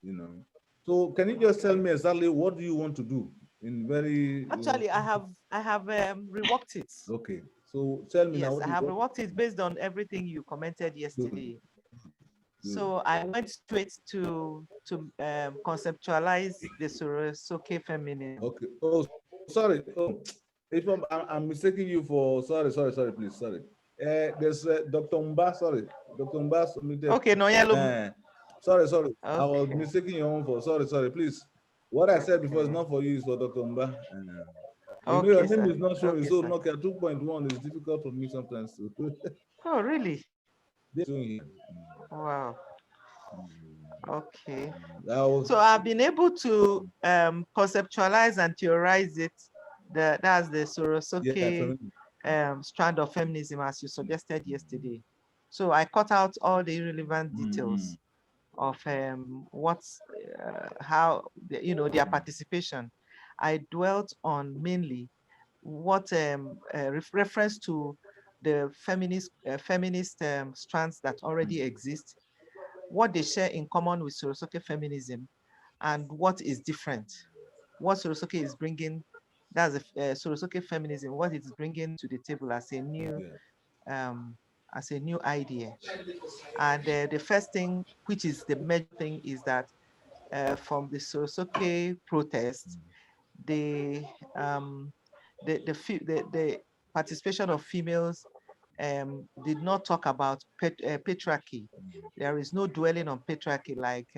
you know. So can you just tell me exactly what do you want to do in very, Actually, I have reworked it. okay. So tell me now Yes, what I you have what reworked it based on everything you commented good, yesterday. good. So I went straight to conceptualize the Sorosoke feminism. Okay. Oh, sorry. Oh, if I'm mistaking you for sorry, please, sorry. There's Dr. Mba, sorry. Dr. Mba submitted. Okay, no yellow. Uh, sorry. I was Okay, mistaking your own for sorry, please. What I said before is okay, not for you, it's for Dr. Mba. Your okay, name sir. is not showing, Okay, so sir. Nokia 2.1 is difficult for me sometimes to Oh, really? they're doing here. Wow. Okay. I was, So I've been able to conceptualize and theorize it. That's the yeah, Sorosoke familiar. strand of feminism, as you suggested yesterday. So I cut out all the irrelevant details of what's how their participation. I dwelt on mainly what reference to the feminist strands that already exist, what they share in common with Sorosoke feminism, and what is different. What Sorosoke is bringing, that's Sorosoke feminism, what it is bringing to the table Yeah. um, as a new idea. And the first thing, which is the major thing, is that from the Sorosoke protest, the, um, the participation of females did not talk about patriarchy. There is no dwelling on patriarchy like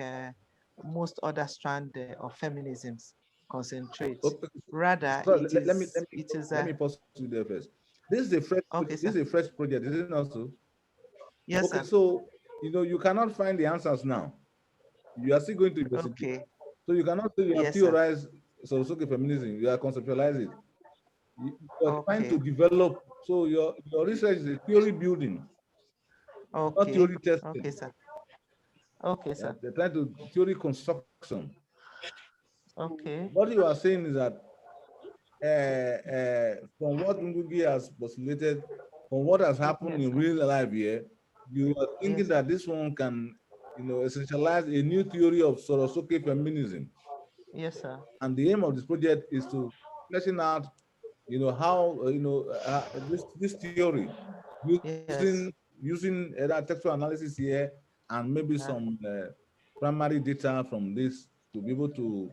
most other strands of feminisms concentrate. Okay. Rather, So it is let a me pause you there first. This is a fresh okay, this sir. is a fresh project, is it not so? Yes, Okay, sir. so you cannot find the answers now. You are still going to investigate. Okay. So you cannot say you have Yes, sir. theorized Sorosoke feminism, you are conceptualized it. You are trying to Okay. develop, so your research is a theory building, not Okay. theory testing. Okay, sir. Okay, Yeah, sir. they're trying to theory construction. Okay. What you are saying is that from what Ngugi has postulated, from what has happened Yes, in sir. real life here, you are thinking Yes, sir. that this one can, essentialize a new theory of Sorosoke feminism. Yes, sir. And the aim of this project is to fleshing out, how this theory Yes. using that textual analysis here and maybe Uh, some primary data from this to be able to,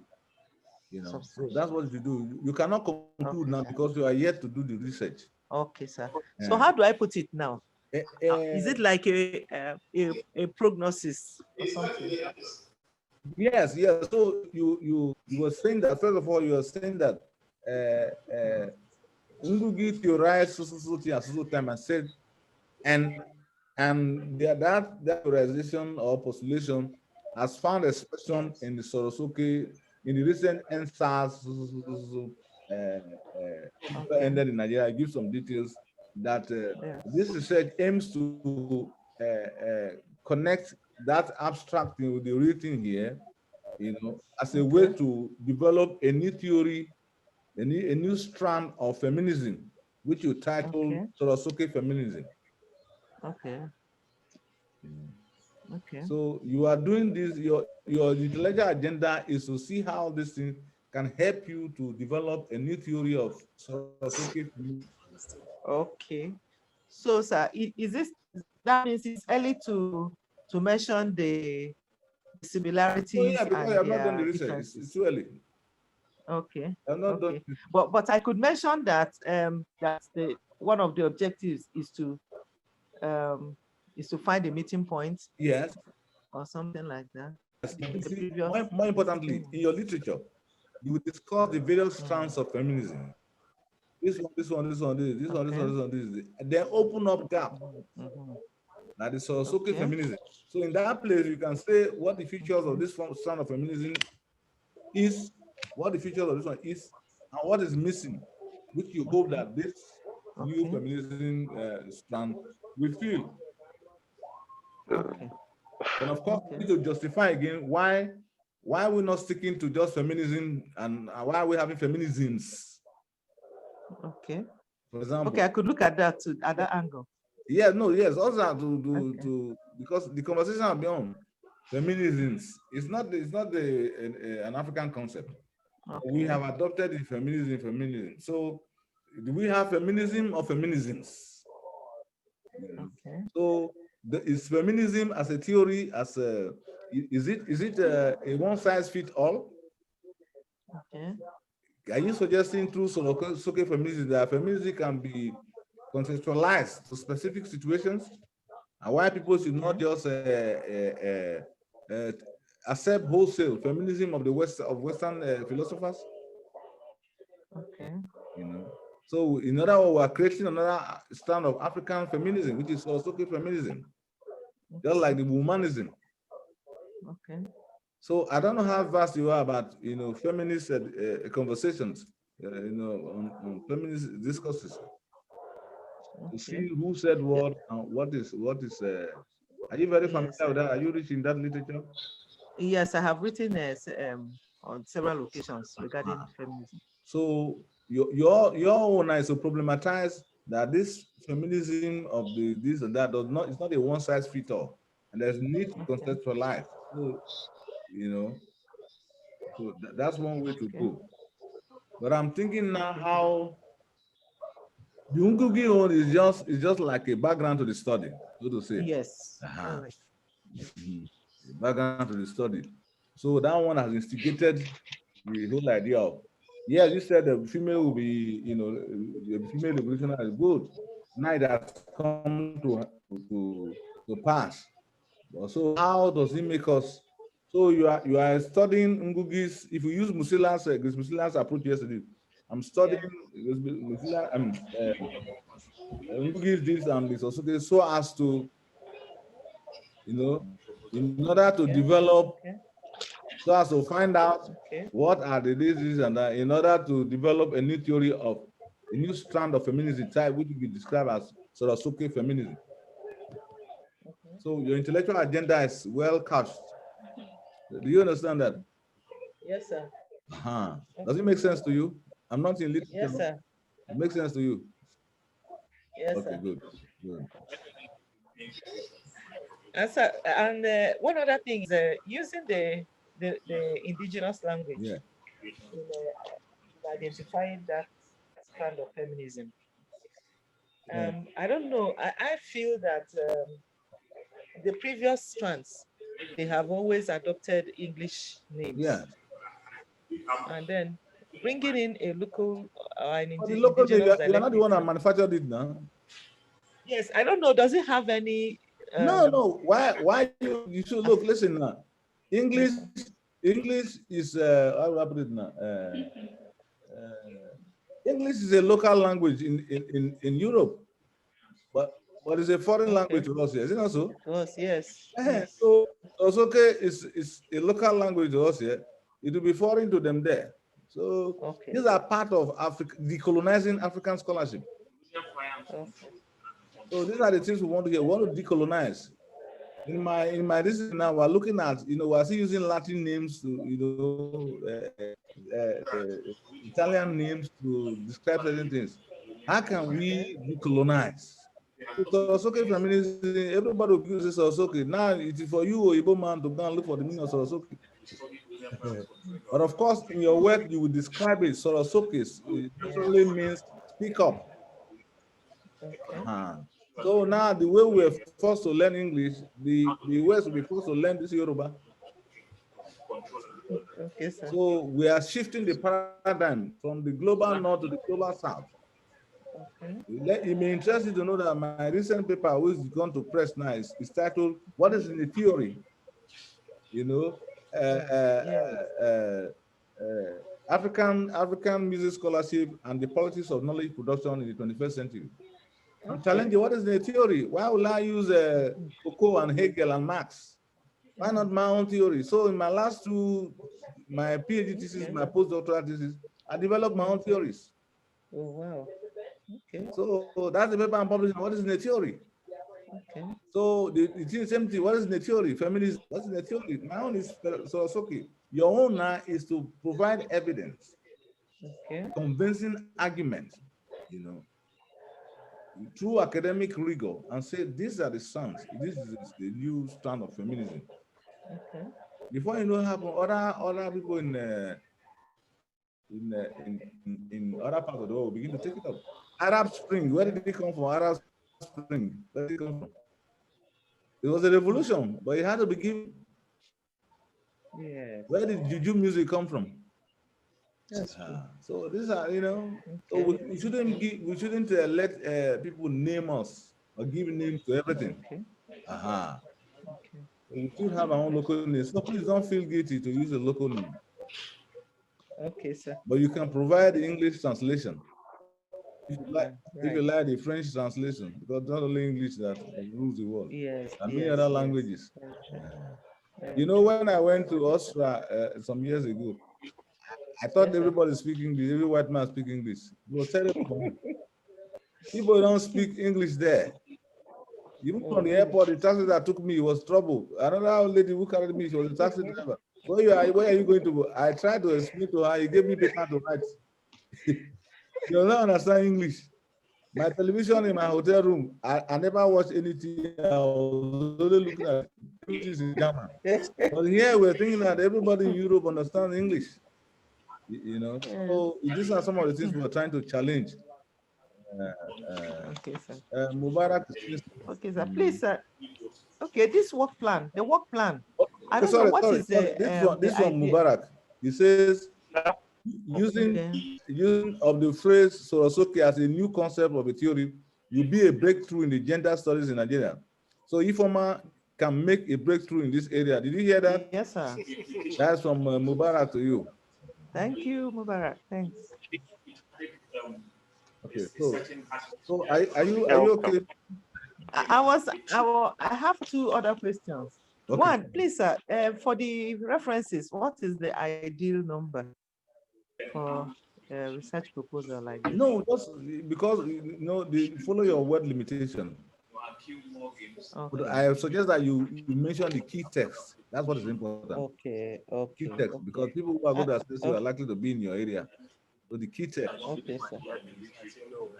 so that's substantial. what you do. You cannot conclude now Okay, sir. because you are yet to do the research. Okay, sir. So Uh, how do I put it now? Is uh, it like a prognosis or something? yes. So you were saying that first of all, you were saying that Ngugi theorized so time and said, and that theorization or postulation has found expression Yes. in the Sorosoke in the recent NSAS Okay. ended in Nigeria. I give some details that this Yes. research aims to connect that abstract thing with the real thing here, as a way Okay. to develop a new theory, a new strand of feminism, which you title Okay. Sorosoke feminism. Okay. Okay. So you are doing this, your intellectual agenda is to see how this thing can help you to develop a new theory of Sorosoke feminism. Okay. So, sir, is this that means it's early to mention the Oh yeah, similarities because I and have not done the their research. It's differences? too early. Okay. I have not done Okay. it. But I could mention that that the one of the objectives um is to find a meeting point Yes. or something like that. You The see, previous more importantly, in thing. your literature, you will discuss the various Mm, strands of feminism. okay. This. And then open up gap. Mhm. That is Sorosoke Okay. feminism. So in that place, you can say what the features of Okay. this strand of feminism is, what the features of this one is, and what is missing, which you hope Okay. that this new Okay. feminism strand will fill. Okay. And of course, Okay. we need to justify again why we're not sticking to just feminism and why are we having feminisms, Okay. for Okay. I example. could look at that too, at Yeah, that angle. yeah, no, yes, also to Okay. because the conversation will be on. feminisms. It's not an African concept. We Okay. have adopted the feminism. So do we have feminism or feminisms? Okay. So is feminism as a theory, is it a one size fit all? Okay. Are you suggesting through Soke feminism that feminism can be contextualized to specific situations, and why people should not Okay. just uh, accept wholesale feminism of the Western philosophers? Okay. You know, so in other words, we're creating another strand of African feminism, which is Soke feminism, just like the womanism. Okay. So I don't know how vast you are about feminist conversations, on feminist discourses, to Okay. see who said Yeah. what and what is. Are you very familiar Yes. with that? Are you rich in that literature? Yes, I have written on several occasions regarding Ah. feminism. So your own is to problematize that this feminism of the this and that does not, it's not a one size fit all, and there's need to Okay. contextualize. So you know, so that's one way to Okay. go. But I'm thinking now Okay. how the Ungugi one is just like a background to the study, so to say. Yes. Uh-huh. All right. Mhm. A background to the study. So that one has instigated the whole idea of, yeah, you said the female will be, the female revolutionary is good. Now it has come to pass. So how does it make us? So you are studying Ngugis. If you use Musila's approach yesterday, I'm studying Yeah. Musila, Ngugis this and this also, so as to, in order to Okay. develop, Okay. so as to find out Okay. what are the diseases and that, in order to develop a new theory of a new strand of feminism type, which we describe as Sorosuke feminism. Okay. So your intellectual agenda is well couched. Do you understand that? Yes, sir. Uh-huh. Does it Okay. make sense to you? I'm not in literature. Yes, sir. It makes sense to you? Yes, Okay, sir. good. Good. And one other thing is using the indigenous language Yeah. in identifying that kind of feminism. Yeah. I don't know. I feel that the previous strands, they have always adopted English Yeah. names, and then bringing in a local an But the local name, indigenous you're dialect not the one that native. manufactured it now. Yes, I don't know. Does it have any? No, no. Why you should look, listen now. English, Yes, sir. English is how do I put it now? English is a local language in Europe, but it's a foreign language Okay. to us here. Is it not so? It was, yes, yes. So Osoke is a local language to us here. It will be foreign to them there. So Okay. these are part of Africa, decolonizing African scholarship. Okay. So these are the things we want to hear. We want to decolonize. In my this now, we're looking at, we're still using Latin names to, Italian names to describe certain things. How can Okay. we decolonize? So Sorosoke feminism, everybody will use Sorosoke. Now it is for you, Igbo man, to go and look for the meaning of Sorosoke. But of course, in your work, you will describe it. Sorosoke literally Yes. means speak up. Okay. Uh-huh. So now the way we are forced to learn English, the West will be forced to learn this Yoruba. Okay, sir. So we are shifting the paradigm from the global north to the global south. Okay. It may interest you to know that my recent paper, which is going to press now, is titled "What is in the Theory?" You know, uh, Oh, uh, yes. uh, African music scholarship and the politics of knowledge production in the 21st century. I'm Okay. challenging, what is the theory? Why will I use Foucault and Hegel and Marx? Why not my own theory? So in my last my PhD thesis, Okay. my postdoctoral thesis, I developed my own theories. Oh, wow. Okay. So that's the paper I'm publishing. What is in the theory? Okay. So the same thing. What is in the theory? Feminism. What's in the theory? My own is so it's okay. Your own now is to provide evidence, Okay. convincing argument, you know, through academic rigor, and say these are the sons. This is the new strand of feminism. Okay. Before you know what happened, other people in other parts of the world begin to take it up. Arab Spring, where did it come from? Arab Spring, where did it come from? It was a revolution, but it had to be given. Yes. Where did Juju music come from? That's true. So these are, so Okay. we shouldn't let people name us or give names to everything. Okay. Okay. We should have our own local name. So please don't feel guilty to use a local name. Okay, sir. But you can provide the English translation. If you Right. like the French translation, because not only English that rules the world, Yes. and many Yes. other Yes. languages. Very true. You Very know, true. when I went to Austria some years ago, I thought Yes, sir. everybody speaking English, every white man speaking English. It was terrible for me. People don't speak English there. Even Oh, from the really? airport, the taxi that took me was trouble. Another lady who carried me, she was a taxi driver. Where are you going to go? I tried to explain to her. He gave me paper to write. You don't understand English. My television in my hotel room, I never watched anything. I was only looking at everything in German. But here we're thinking that everybody in Europe understands English. Yes. So these are some of the things we're trying to challenge. Okay, sir. Mubarak is Okay, sir. Please, sir. Okay, this work plan, the work plan. I okay, don't know sorry, what sorry, is sorry. the This one idea. Mubarak. He says using Okay. of the phrase Sorosoke as a new concept of a theory will be a breakthrough in the gender studies in Nigeria. So Ifoma can make a breakthrough in this area. Did you hear that? Yes, sir. That's from Mubarak to you. Thank you, Mubarak. Thanks. Okay, so are you okay? I have two other questions. Okay. One, please, sir, for the references, what is the ideal number for a research proposal like this? No, just because they follow your word limitation. But Okay. I suggest that you mention the key text. That's what is important. Okay. Key Okay. text, because Okay. people who are going to assess you are Okay. likely to be in your area. So the key text. Okay, sir.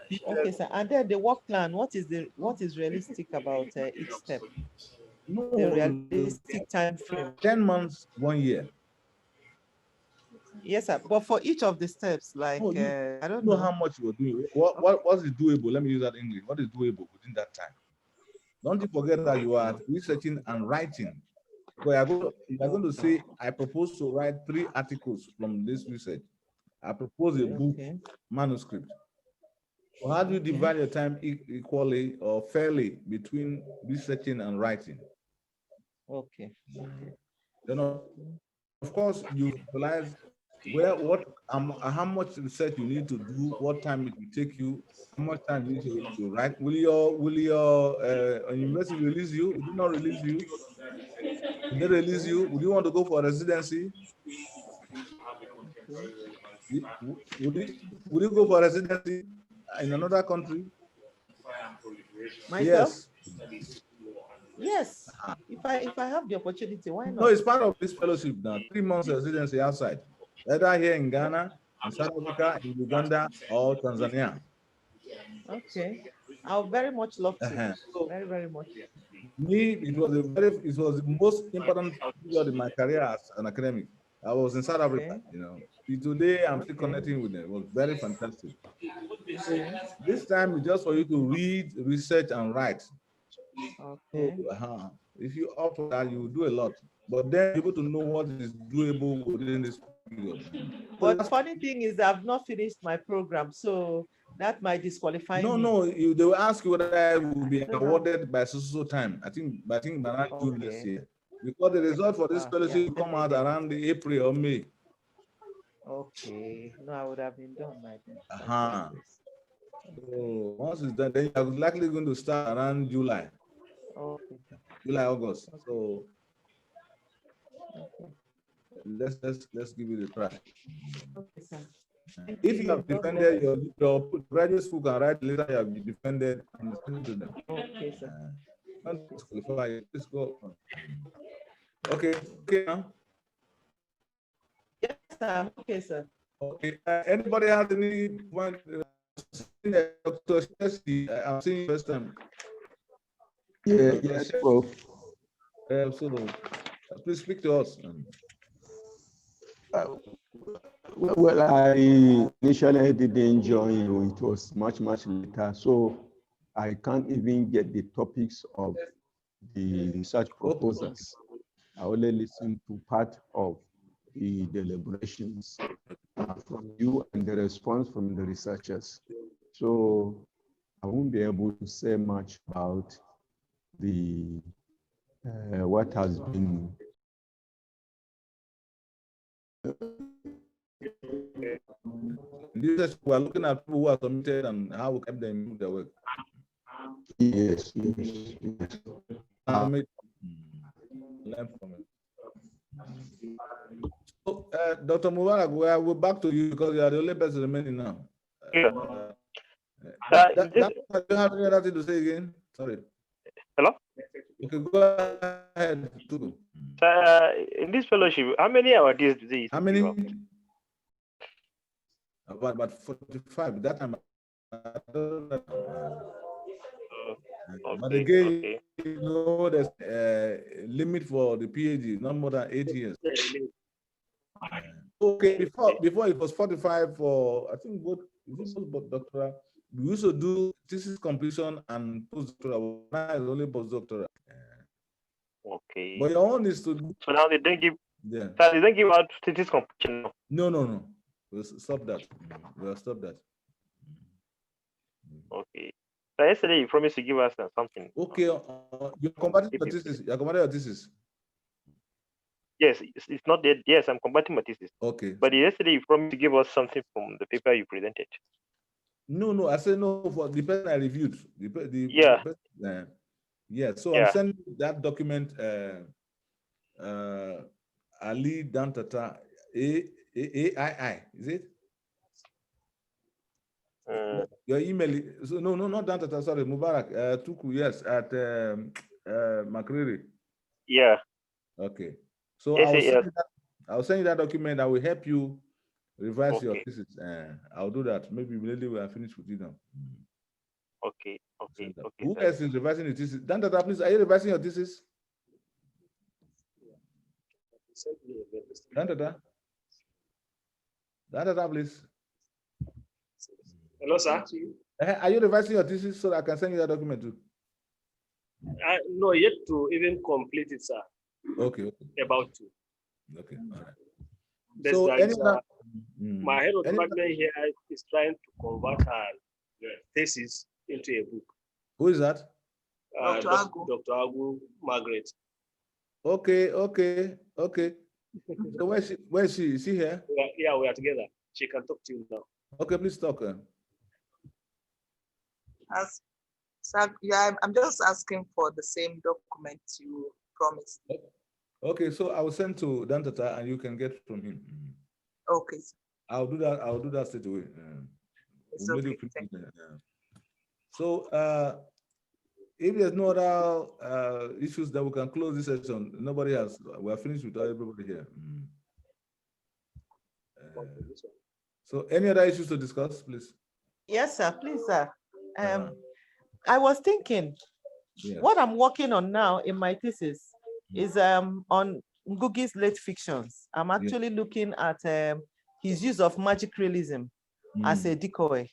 Key Okay, text. sir. And then the work plan, what is realistic about each step? The No, realistic time frame. 10 months, 1 year. Yes, sir. But for each of the steps, like No, you I don't know know. how much you're doing. What is doable? Let me use that English. What is doable within that time? Don't you forget that you are researching and writing. So you are going to say, I propose to write 3 articles from this research. I propose a book Okay. manuscript. So how do you Okay. divide your time equally or fairly between researching and writing? Okay. Okay. Then of course you realize how much research you need to do, what time it will take you, how much time you need to write. Will your university release you? Will it not release you? Will they release you? Would you want to go for residency? Would you go for residency in another country? Myself? Yes. Yes. If I have the opportunity, why No, not? it's part of this fellowship now. 3 months residency outside, either here in Ghana, in South Africa, in Uganda, or Tanzania. Okay. I'll very much love to. So Very, very much. me, it was the most important period in my career as an academic. I was in South Africa, Okay. Today I'm still Okay. connecting with them. It was very fantastic. So Okay. this time is just for you to read, research, and write. So Okay. if you opt for that, you will do a lot. But then you're able to know what is doable within this period. So But funny thing is, I've not finished my program, so that might disqualify me. no, they will ask you whether I will be I don't know. awarded by so time. I think by around June next Okay. year. Because the result for this Yeah, fellowship will come out definitely. around the April or May. Okay. No, I would have been done by then. By God's Uh-huh. grace. So once it's done, then you're likely going to start around July, Okay. August. Okay. So Okay. let's give it a try. Okay, sir. Thank If you you. have God bless defended you. your graduate school can write later you have defended and send it to them. Okay, sir. Not disqualify you. Please go on. Okay now. Yes, sir. Okay, sir. Okay. Anybody has any point? Dr. Shesi, I'm seeing you first time. Yes, Prof. So Please speak to us. Well, I initially didn't join you. It was much later, so I can't even get the topics of the research proposals. I only listened to part of the deliberations from you and the response from the researchers. So I won't be able to say much about the what has been. This we are looking at people who are submitted and how we help them improve their work. Yes. Learn from it. So, Dr. Mubarak, we're back to you because you are the only person remaining now. Yeah. Do you have any other thing to say again? Sorry. Hello? Okay, go ahead. In this fellowship, how many awardees do they? How many? About 45. That time. But again, you know, there's a limit for the PhD, not more than 8 years. Okay, before it was 45 for, I think, both doctoral. We used to do thesis completion and postdoctoral. Now it's only postdoctoral. Okay. But your own is to. So now they don't give. Yeah. So they don't give out thesis completion. No. We'll stop that. We'll stop that. Okay. So yesterday you promised to give us something. Okay. You're combating your thesis. You're combating your thesis. Yes, it's not dead. Yes, I'm combating my thesis. Okay. But yesterday you promised to give us something from the paper you presented. No. I said no for the person I reviewed. Yeah. Yeah. So I'm sending that document. Ali Dantata AII, is it? Your email. So no, not Dantata. Sorry, Mubarak. Tuku, yes, at Makriri. Yeah. Okay. So yes, I'll send you that document that will help you revise your thesis. I'll do that. Maybe immediately we are finished with you now. Okay. Who else is revising the thesis? Dantata, please, are you revising your thesis? Dantata, please. Hello, sir. Are you revising your thesis so that I can send you that document too? No, yet to even complete it, sir. Okay. About to. Okay, all right. So my head of department here is trying to convert her thesis into a book. Who is that? Dr. Agu Margaret. Okay. So where is she? Is she here? Yeah, we are together. She can talk to you now. Okay, please talk. I'm just asking for the same document you promised. Okay, so I will send to Dantata and you can get from him. Okay. I'll do that straight away. Okay, so if there's no other issues that we can close this session, nobody has. We are finished with everybody here. So any other issues to discuss, please? Yes, sir. Please, sir. I was thinking, what I'm working on now in my thesis is on Ngugi's late fictions. I'm actually looking at his use of magic realism as a decoy.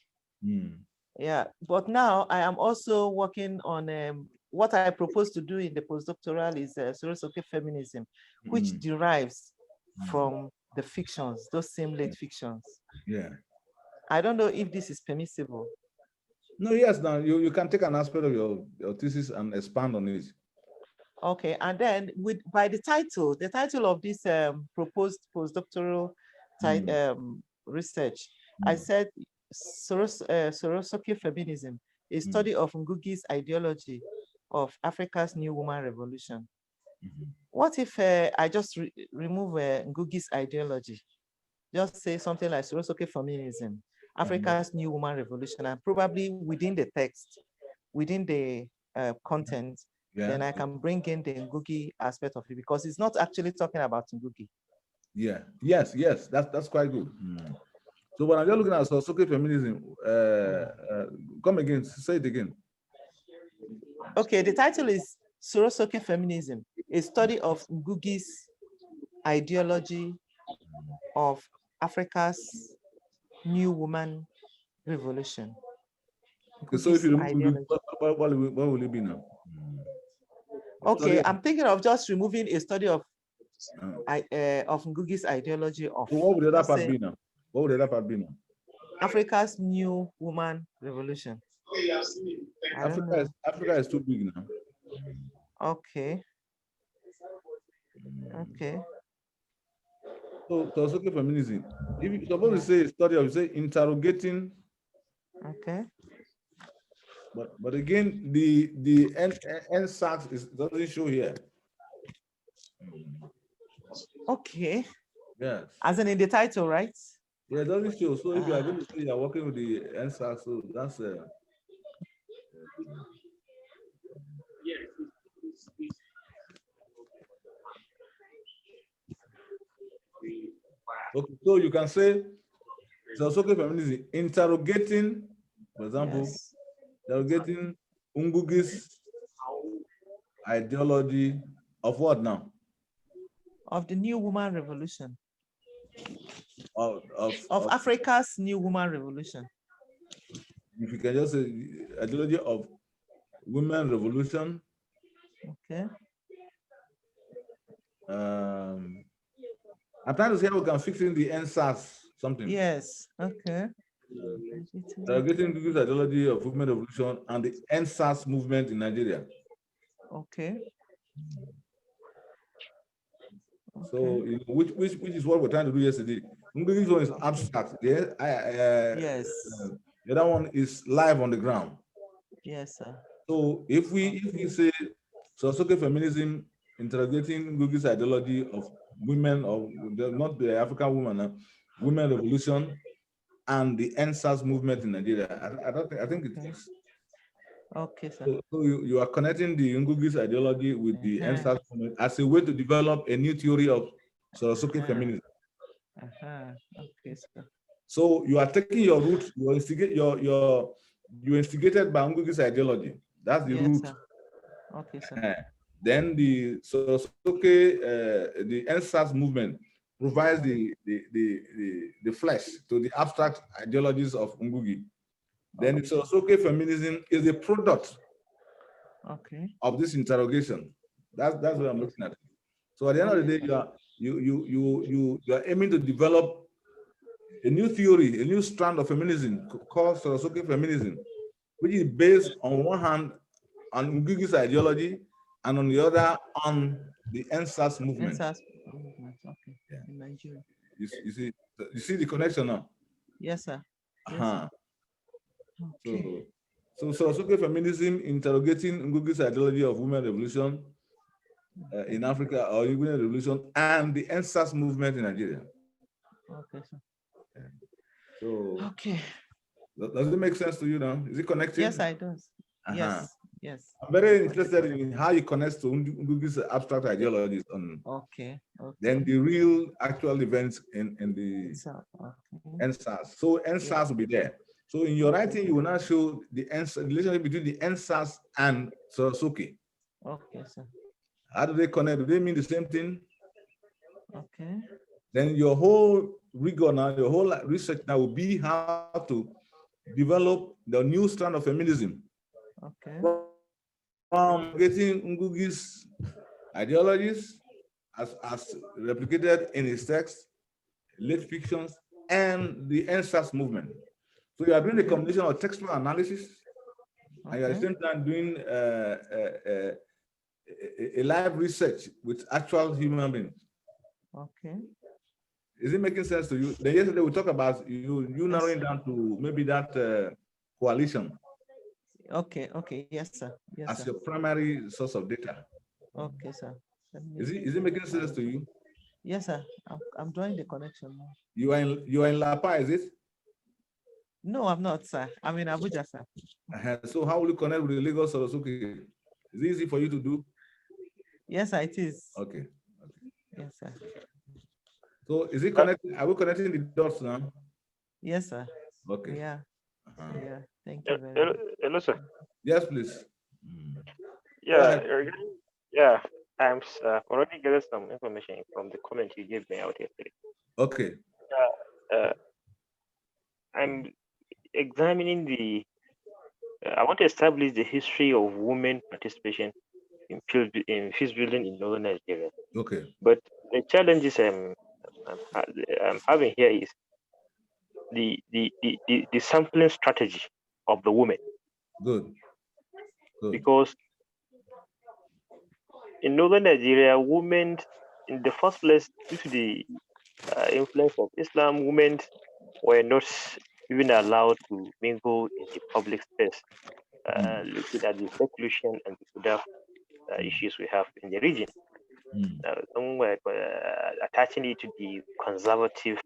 Yeah, but now I am also working on what I propose to do in the postdoctoral is Sorosoke feminism, which derives from the fictions, those same late fictions. Yeah. I don't know if this is permissible. No, yes, now you can take an aspect of your thesis and expand on it. Okay, and then by the title of this proposed postdoctoral research, I said Sorosoke feminism, a study of Ngugi's ideology of Africa's new woman revolution. What if I just remove Ngugi's ideology? Just say something like Sorosoke feminism, Africa's new woman revolution, and probably within the text, within the content, then I can bring in the Ngugi aspect of it because it's not actually talking about Ngugi. Yeah. Yes. That's quite good. So when I'm just looking at Sorosoke feminism, come again. Say it again. Okay, the title is Sorosoke feminism, a study of Ngugi's ideology of Africa's new woman revolution. Okay, so if you remove Ideology. what will it be now? Okay, I'm thinking of just removing a study of Ngugi's ideology of. So what would the other part be now? What would the other part be now? Africa's new woman revolution. Africa is too big now. Okay. Okay. So it's okay feminism. If you're supposed to say study of, say interrogating. Okay. But again, the NSAS doesn't show here. Okay. Yes. As in the title, right? Yeah, it doesn't show. So if you are going to say you're working with the NSAS, so that's okay, so you can say so okay feminism interrogating, for example, interrogating Ngugi's ideology of what now? Of the new woman revolution. Of Africa's new woman revolution. If you can just say ideology of women revolution. Okay. I'm trying to see how we can fix in the NSAS something. Yes. Okay. Getting Ngugi's ideology of women revolution and the NSAS movement in Nigeria. Okay. So which is what we're trying to do yesterday. Ngugi's one is abstract. Yes. The other one is live on the ground. Yes, sir. So if we say Sosoke feminism interrogating Ngugi's ideology of women, or not the African woman, women revolution, and the NSAS movement in Nigeria, I think it is. Okay, sir. So you are connecting the Ngugi's ideology with the NSAS movement as a way to develop a new theory of Sosoke feminism. Okay, sir. So you are taking your root, you instigated by Ngugi's ideology. That's the root. Sir. Okay, sir. Then the Sosoke, the NSAS movement provides the flesh to the abstract ideologies of Ngugi. Then the Sosoke feminism is a product of this interrogation. That's what I'm looking at. So at the end of the day, you are aiming to develop a new theory, a new strand of feminism called Sosoke feminism, which is based on one hand on Ngugi's ideology, and on the other on the NSAS movement. NSAS movement, okay. In Nigeria. You see the connection now? Yes, sir. Yes, sir. Okay. So Sosoke feminism interrogating Ngugi's ideology of women revolution in Africa, or women revolution, and the NSAS movement in Nigeria. Okay, sir. So okay. Does it make sense to you now? Is it connected? Yes, I does. Yes. I'm very interested in how it connects to Ngugi's abstract ideologies on then the real actual events in the NSAS. So NSAS will be there. So in your writing, you will now show the relationship between the NSAS and Sosoke. Okay, sir. How do they connect? Do they mean the same thing? Okay. Then your whole rigor now, your whole research now will be how to develop the new strand of feminism. Okay. From getting Ngugi's ideologies as replicated in his text, late fictions, and the NSAS movement. So you are doing a combination of textual analysis, and you are at the same time doing a live research with actual human beings. Okay. Is it making sense to you? Then yesterday we talked about you narrowing down to maybe that coalition. Okay. Yes, sir. Yes, as sir. your primary source of data. Okay, sir. Is it making sense to you? Yes, sir. I'm drawing the connection now. You are in Lapai, is it? No, I'm not, sir. I'm in Abuja, sir. So how will you connect with the Lagos Sosoke? Is it easy for you to do? Yes, sir, it is. Okay. Yes, sir. So is it connected? Are we connecting the dots now? Yes, sir. Okay. Yeah. Yeah. Thank you very much. Hello, sir. Yes, please. Yeah. already gathered some information from the comment you gave me out yesterday. Okay. I'm examining the. I want to establish the history of women participation in peace building in northern Nigeria. Okay. But the challenges I'm having here is the sampling strategy of the women. Good. Because in northern Nigeria, women, in the first place, due to the influence of Islam, women were not even allowed to mingle in the public space, looking at the seclusion and the other issues we have in the region. Some were attaching it to the conservative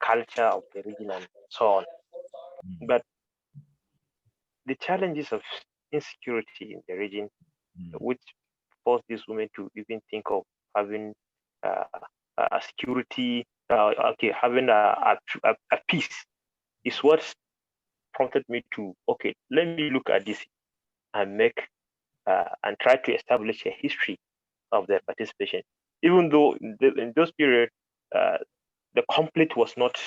culture of the region and so on. But the challenges of insecurity in the region, which forced these women to even think of having a security, having a peace, is what prompted me to, okay, let me look at this and make and try to establish a history of their participation. Even though in those periods, the conflict was not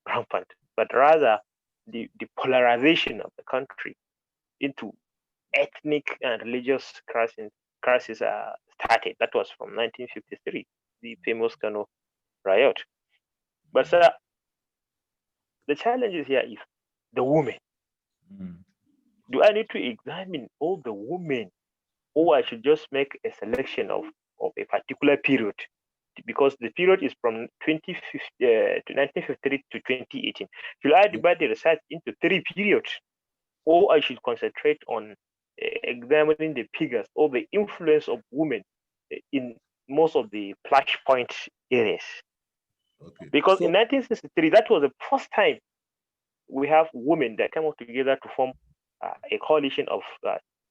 rampant, but rather the polarization of the country into ethnic and religious crisis started. That was from 1953, the famous Kano riot. But sir, the challenge here is the women. Do I need to examine all the women, or I should just make a selection of a particular period? Because the period is from 1953 to 2018. Should I divide the research into 3 periods, or I should concentrate on examining the figures or the influence of women in most of the flashpoint areas? Okay. Because in 1963, that was the first time we have women that came up together to form a coalition of,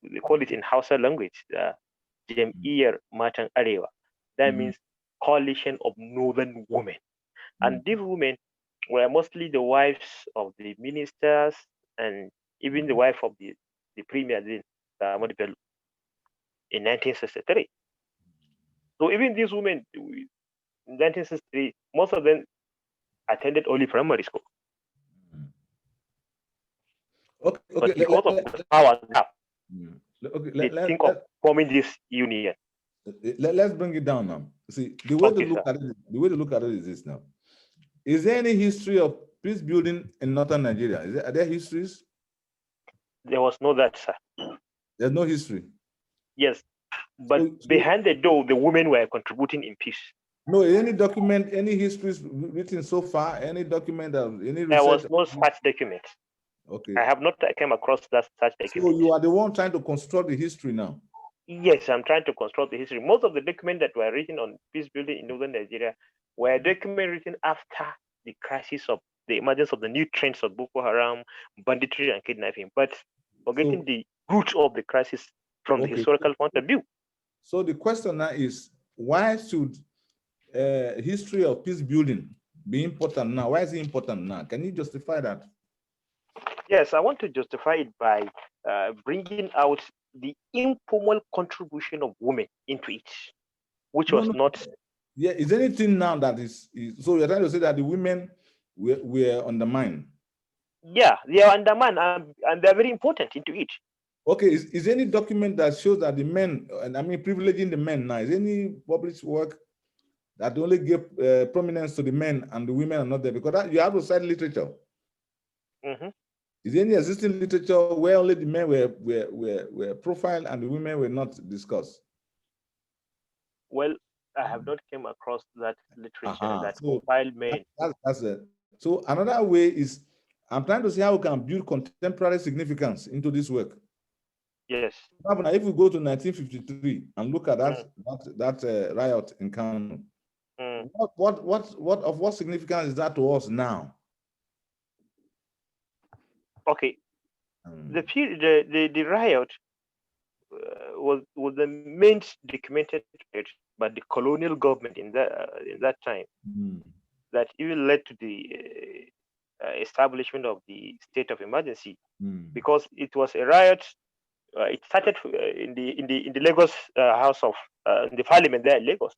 they call it in Hausa language, Jam'iyyar Matan Arewa. That means coalition of northern women. And these women were mostly the wives of the ministers and even the wife of the premier then, in 1963. So even these women in 1963, most of them attended only primary school. Okay. But because of the power gap, they think of forming this union. Let's bring it down now. See, the way to look at it is this now. Is there any history of peace building in northern Nigeria? Are there histories? There was no that, sir. There's no history. Yes, but behind the door, the women were contributing in peace. No, any document, any histories written so far, any document of any research? There was no such document. Okay. I have not come across such document. So you are the one trying to construct the history now? Yes, I'm trying to construct the history. Most of the documents that were written on peace building in northern Nigeria were documents written after the crisis of the emergence of the new trends of Boko Haram, banditry, and kidnapping, but forgetting the root of the crisis from the historical point of view. So the question now is, why should history of peace building be important now? Why is it important now? Can you justify that? Yes, I want to justify it by bringing out the informal contribution of women into it, which was not. Yeah, is there anything now that is so you're trying to say that the women were undermined? Yeah, they are undermined and they're very important into it. Okay, is there any document that shows that the men, and I mean privileging the men now, is there any published work that only give prominence to the men and the women are not there? Because you have to cite literature. Is there any existing literature where only the men were profiled and the women were not discussed? Well, I have not come across that literature that profiled men. That's it. So another way is, I'm trying to see how we can build contemporary significance into this work. Yes. If we go to 1953 and look at that riot in Kano, what significance is that to us now? Okay, the riot was the main documented by the colonial government in that time, that even led to the establishment of the state of emergency, because it was a riot it started in the Lagos House of in the Parliament there in Lagos,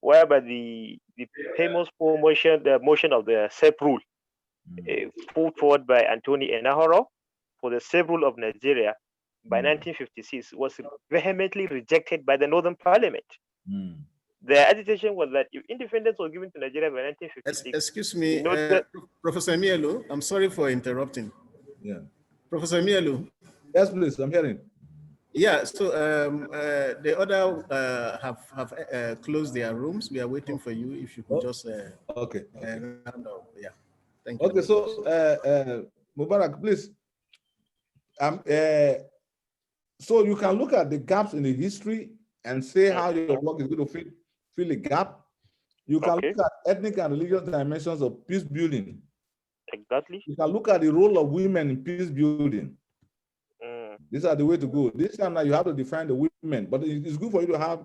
whereby the famous the motion of the SEP rule put forward by Anthony Enahoro for the SEP rule of Nigeria by 1956 was vehemently rejected by the Northern Parliament. Their agitation was that if independence was given to Nigeria by 1956... Excuse me, Professor Emilio, I'm sorry for interrupting. Yeah. Professor Emilio. Yes, please, I'm hearing. Yeah, so the other have closed their rooms. We are waiting for you. If you could just okay. Round up. Yeah, thank you. Okay, so Mubarak, please. So you can look at the gaps in the history and say how your work is going to fill a gap. You can look at ethnic and religious dimensions of peace building. Exactly. You can look at the role of women in peace building. These are the way to go. This time now you have to define the women, but it's good for you to have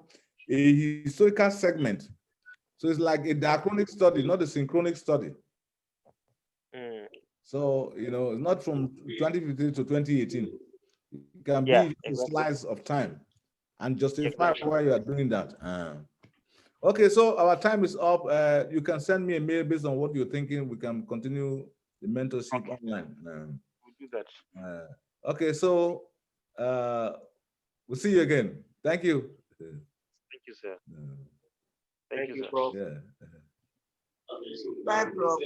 a historical segment. So it's like a diachronic study, not a synchronic study. So, you know, it's not from 2015 to 2018. It can be a slice of time and justify why you are doing that. Okay, so our time is up. You can send me a mail based on what you're thinking. We can continue the mentorship online. We'll do that. Okay, so we'll see you again. Thank you. Thank you, sir. Thank you, sir. Prof. Yeah. Bye, Prof.